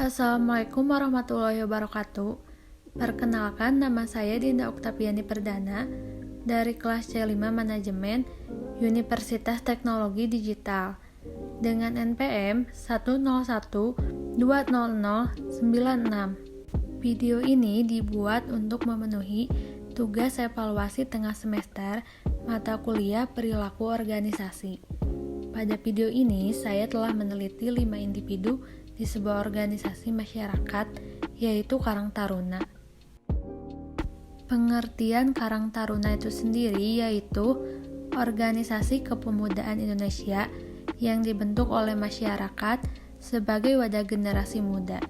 Assalamualaikum warahmatullahi wabarakatuh. Perkenalkan, nama saya Dinda Oktaviani Perdana dari kelas C5 Manajemen Universitas Teknologi Digital dengan NPM 101200096. Video ini dibuat untuk memenuhi tugas evaluasi tengah semester mata kuliah perilaku organisasi. Pada video ini, saya telah meneliti 5 individu di sebuah organisasi masyarakat, yaitu Karang Taruna. Pengertian Karang Taruna itu sendiri yaitu organisasi kepemudaan Indonesia yang dibentuk oleh masyarakat sebagai wadah generasi muda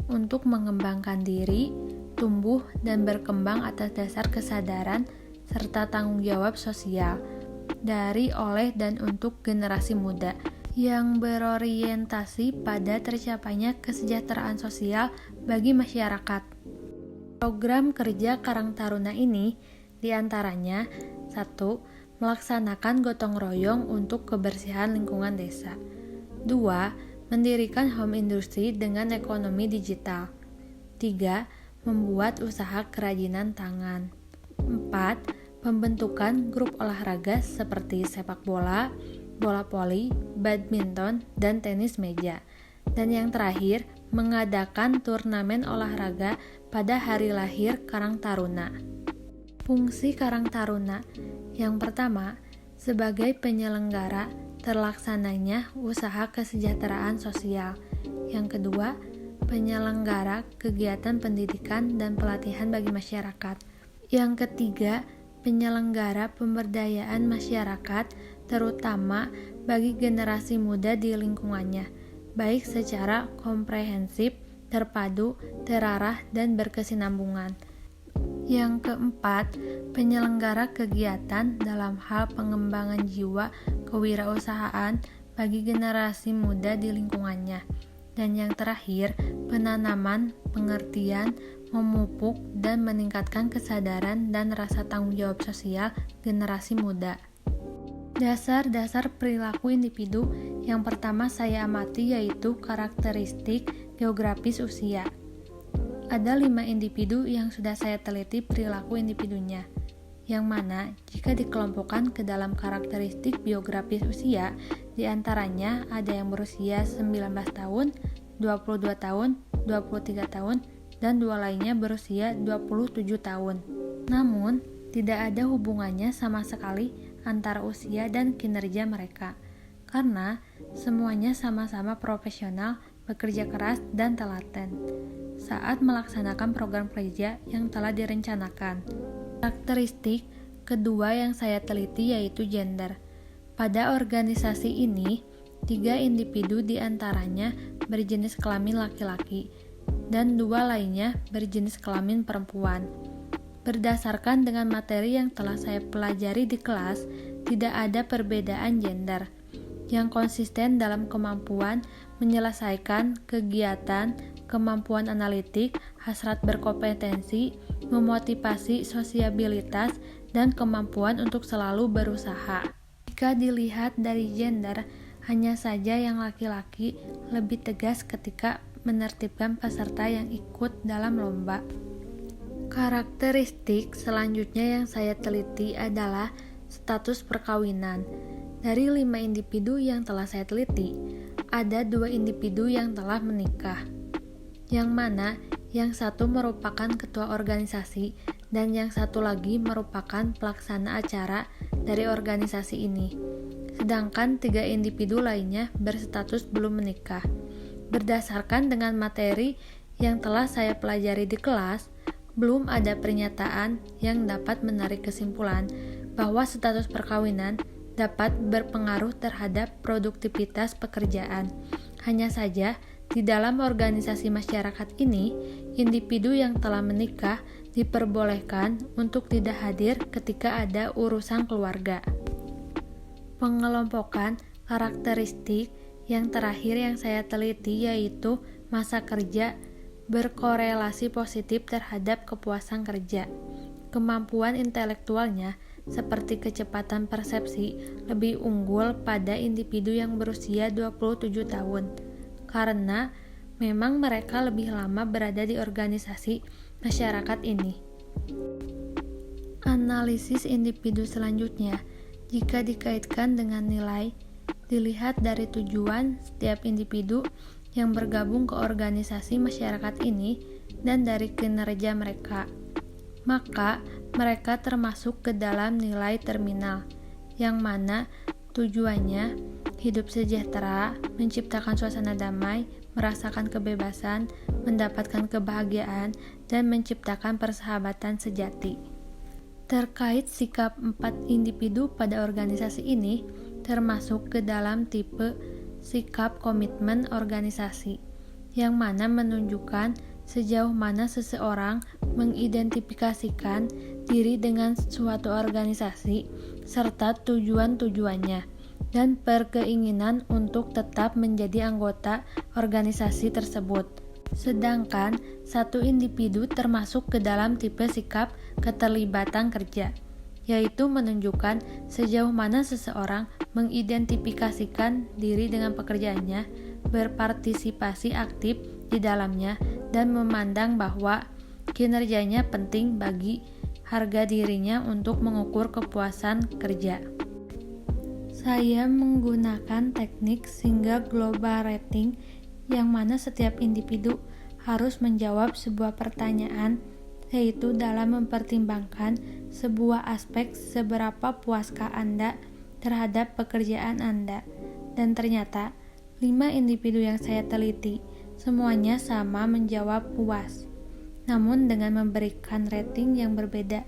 untuk mengembangkan diri, tumbuh, dan berkembang atas dasar kesadaran serta tanggung jawab sosial dari, oleh, dan untuk generasi muda yang berorientasi pada tercapainya kesejahteraan sosial bagi masyarakat. Program kerja Karang Taruna ini diantaranya 1. Melaksanakan gotong royong untuk kebersihan lingkungan desa. 2. Mendirikan home industry dengan ekonomi digital. 3. Membuat usaha kerajinan tangan. 4. Pembentukan grup olahraga seperti sepak bola, bola voli, badminton, dan tenis meja. Dan yang terakhir, mengadakan turnamen olahraga pada hari lahir Karang Taruna. Fungsi Karang Taruna yang pertama, sebagai penyelenggara terlaksananya usaha kesejahteraan sosial. Yang kedua, penyelenggara kegiatan pendidikan dan pelatihan bagi masyarakat. Yang ketiga, penyelenggara pemberdayaan masyarakat terutama bagi generasi muda di lingkungannya, baik secara komprehensif, terpadu, terarah, dan berkesinambungan. Yang keempat, penyelenggara kegiatan dalam hal pengembangan jiwa kewirausahaan bagi generasi muda di lingkungannya. Dan yang terakhir, penanaman, pengertian, memupuk, dan meningkatkan kesadaran dan rasa tanggung jawab sosial generasi muda. Dasar-dasar perilaku individu yang pertama saya amati yaitu karakteristik geografis usia. Ada 5 individu yang sudah saya teliti perilaku individunya, yang mana jika dikelompokkan ke dalam karakteristik biografis usia, diantaranya ada yang berusia 19 tahun, 22 tahun, 23 tahun, dan 2 lainnya berusia 27 tahun. Namun, tidak ada hubungannya sama sekali antara usia dan kinerja mereka, karena semuanya sama-sama profesional, bekerja keras, dan telaten saat melaksanakan program kerja yang telah direncanakan. Karakteristik kedua yang saya teliti yaitu gender. Pada organisasi ini, 3 individu diantaranya berjenis kelamin laki-laki, dan 2 lainnya berjenis kelamin perempuan. Berdasarkan dengan materi yang telah saya pelajari di kelas, tidak ada perbedaan gender yang konsisten dalam kemampuan menyelesaikan kegiatan, kemampuan analitik, hasrat berkompetensi, memotivasi sosiabilitas, dan kemampuan untuk selalu berusaha. Jika dilihat dari gender, hanya saja yang laki-laki lebih tegas ketika menertibkan peserta yang ikut dalam lomba. Karakteristik selanjutnya yang saya teliti adalah status perkawinan. Dari 5 individu yang telah saya teliti, ada 2 individu yang telah menikah, yang mana yang satu merupakan ketua organisasi dan yang satu lagi merupakan pelaksana acara dari organisasi ini. Sedangkan 3 individu lainnya berstatus belum menikah. Berdasarkan dengan materi yang telah saya pelajari di kelas, belum ada pernyataan yang dapat menarik kesimpulan bahwa status perkawinan dapat berpengaruh terhadap produktivitas pekerjaan. Hanya saja, di dalam organisasi masyarakat ini, individu yang telah menikah diperbolehkan untuk tidak hadir ketika ada urusan keluarga. Pengelompokan karakteristik yang terakhir yang saya teliti yaitu masa kerja berkorelasi positif terhadap kepuasan kerja. Kemampuan intelektualnya seperti kecepatan persepsi lebih unggul pada individu yang berusia 27 tahun karena memang mereka lebih lama berada di organisasi masyarakat ini. Analisis individu selanjutnya, jika dikaitkan dengan nilai, dilihat dari tujuan setiap individu yang bergabung ke organisasi masyarakat ini dan dari kinerja mereka. Maka, mereka termasuk ke dalam nilai terminal, yang mana tujuannya hidup sejahtera, menciptakan suasana damai, merasakan kebebasan, mendapatkan kebahagiaan, dan menciptakan persahabatan sejati. Terkait sikap 4 individu pada organisasi ini, termasuk ke dalam tipe sikap komitmen organisasi, yang mana menunjukkan sejauh mana seseorang mengidentifikasikan diri dengan suatu organisasi serta tujuan-tujuannya dan berkeinginan untuk tetap menjadi anggota organisasi tersebut. Sedangkan satu individu termasuk ke dalam tipe sikap keterlibatan kerja, yaitu menunjukkan sejauh mana seseorang mengidentifikasikan diri dengan pekerjaannya, berpartisipasi aktif di dalamnya, dan memandang bahwa kinerjanya penting bagi harga dirinya untuk mengukur kepuasan kerja. Saya menggunakan teknik single global rating, yang mana setiap individu harus menjawab sebuah pertanyaan, yaitu dalam mempertimbangkan sebuah aspek seberapa puaskah Anda terhadap pekerjaan Anda. Dan ternyata 5 individu yang saya teliti semuanya sama menjawab puas, namun dengan memberikan rating yang berbeda.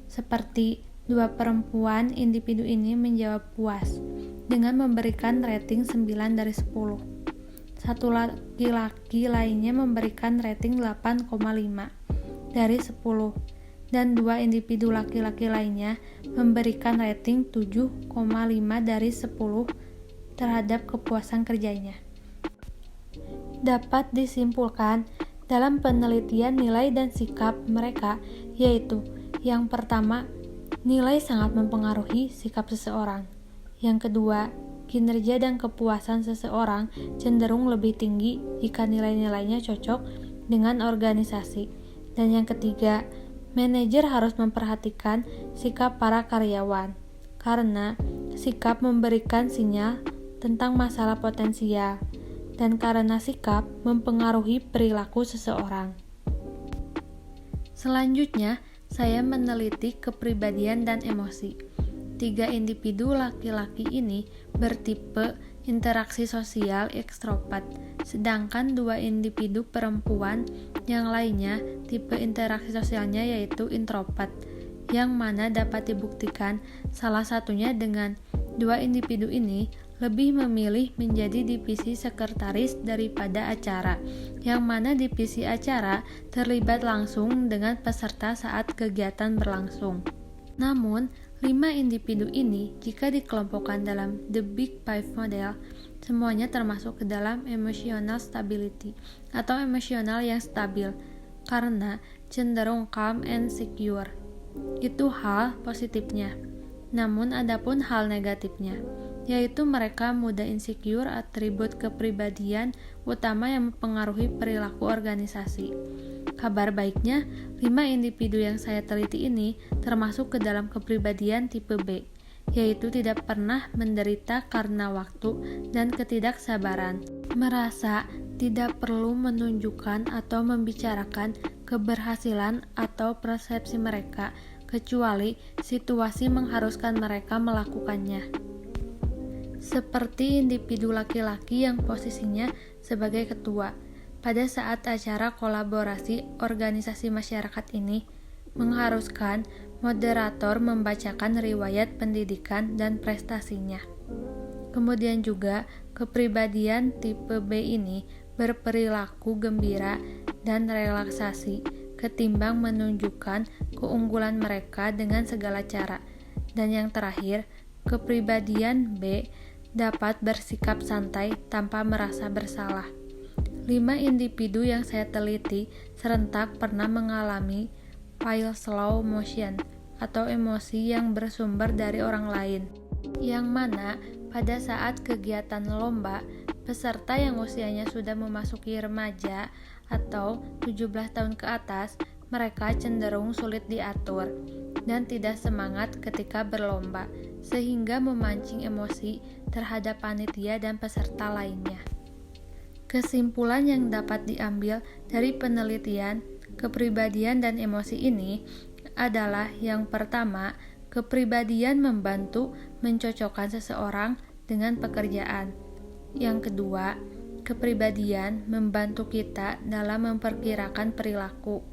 Seperti 2 perempuan individu ini menjawab puas dengan memberikan rating 9 dari 10. Satu laki-laki lainnya memberikan rating 8,5 dari 10, dan 2 individu laki-laki lainnya memberikan rating 7,5 dari 10 terhadap kepuasan kerjanya. Dapat disimpulkan dalam penelitian nilai dan sikap mereka, yaitu yang pertama, nilai sangat mempengaruhi sikap seseorang. Yang kedua, kinerja dan kepuasan seseorang cenderung lebih tinggi jika nilai-nilainya cocok dengan organisasi. Dan yang ketiga, manajer harus memperhatikan sikap para karyawan, karena sikap memberikan sinyal tentang masalah potensial, dan karena sikap mempengaruhi perilaku seseorang. Selanjutnya, saya meneliti kepribadian dan emosi. 3 individu laki-laki ini bertipe interaksi sosial ekstrovert, sedangkan 2 individu perempuan yang lainnya tipe interaksi sosialnya yaitu introvert, yang mana dapat dibuktikan salah satunya dengan 2 individu ini lebih memilih menjadi divisi sekretaris daripada acara, yang mana divisi acara terlibat langsung dengan peserta saat kegiatan berlangsung. Namun, 5 individu ini jika dikelompokkan dalam The Big Five model, semuanya termasuk ke dalam emotional stability atau emosional yang stabil, karena cenderung calm and secure. Itu hal positifnya. Namun adapun hal negatifnya, yaitu mereka mudah insecure, atribut kepribadian utama yang mempengaruhi perilaku organisasi. Kabar baiknya, 5 individu yang saya teliti ini termasuk ke dalam kepribadian tipe B, yaitu tidak pernah menderita karena waktu dan ketidaksabaran, merasa tidak perlu menunjukkan atau membicarakan keberhasilan atau persepsi mereka, kecuali situasi mengharuskan mereka melakukannya. Seperti individu laki-laki yang posisinya sebagai ketua. Pada saat acara kolaborasi organisasi masyarakat ini, mengharuskan moderator membacakan riwayat pendidikan dan prestasinya. Kemudian juga, kepribadian tipe B ini berperilaku gembira dan relaksasi, ketimbang menunjukkan keunggulan mereka dengan segala cara. Dan yang terakhir, kepribadian B dapat bersikap santai tanpa merasa bersalah. 5 individu yang saya teliti serentak pernah mengalami file slow motion atau emosi yang bersumber dari orang lain, yang mana pada saat kegiatan lomba Peserta yang usianya sudah memasuki remaja atau 17 tahun ke atas, mereka cenderung sulit diatur dan tidak semangat ketika berlomba, sehingga memancing emosi terhadap panitia dan peserta lainnya. Kesimpulan yang dapat diambil dari penelitian kepribadian dan emosi ini adalah yang pertama, kepribadian membantu mencocokkan seseorang dengan pekerjaan. Yang kedua, kepribadian membantu kita dalam memperkirakan perilaku.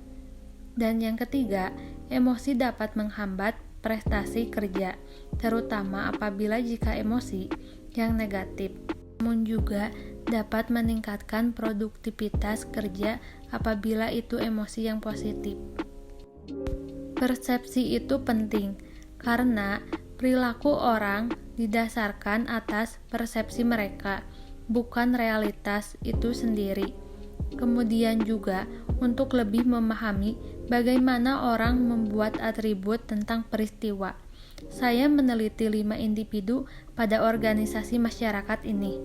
Dan yang ketiga, emosi dapat menghambat prestasi kerja, terutama apabila jika emosi yang negatif. Namun juga dapat meningkatkan produktivitas kerja apabila itu emosi yang positif. Persepsi itu penting, karena perilaku orang didasarkan atas persepsi mereka, bukan realitas itu sendiri. Kemudian juga untuk lebih memahami bagaimana orang membuat atribut tentang peristiwa, saya meneliti 5 individu pada organisasi masyarakat ini,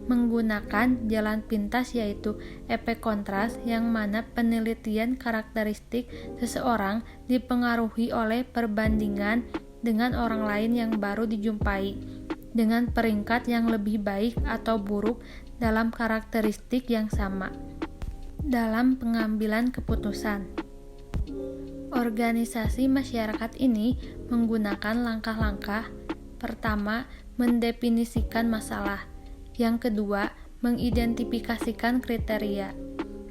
menggunakan jalan pintas yaitu efek kontras, yang mana penelitian karakteristik seseorang dipengaruhi oleh perbandingan dengan orang lain yang baru dijumpai, dengan peringkat yang lebih baik atau buruk dalam karakteristik yang sama. Dalam pengambilan keputusan, organisasi masyarakat ini menggunakan langkah-langkah. Pertama, mendefinisikan masalah. Yang kedua, mengidentifikasikan kriteria.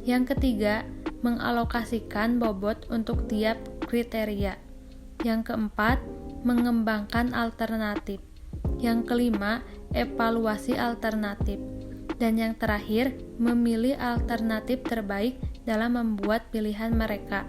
Yang ketiga, mengalokasikan bobot untuk tiap kriteria. Yang keempat, mengembangkan alternatif. Yang kelima, evaluasi alternatif. Dan yang terakhir, memilih alternatif terbaik dalam membuat pilihan mereka.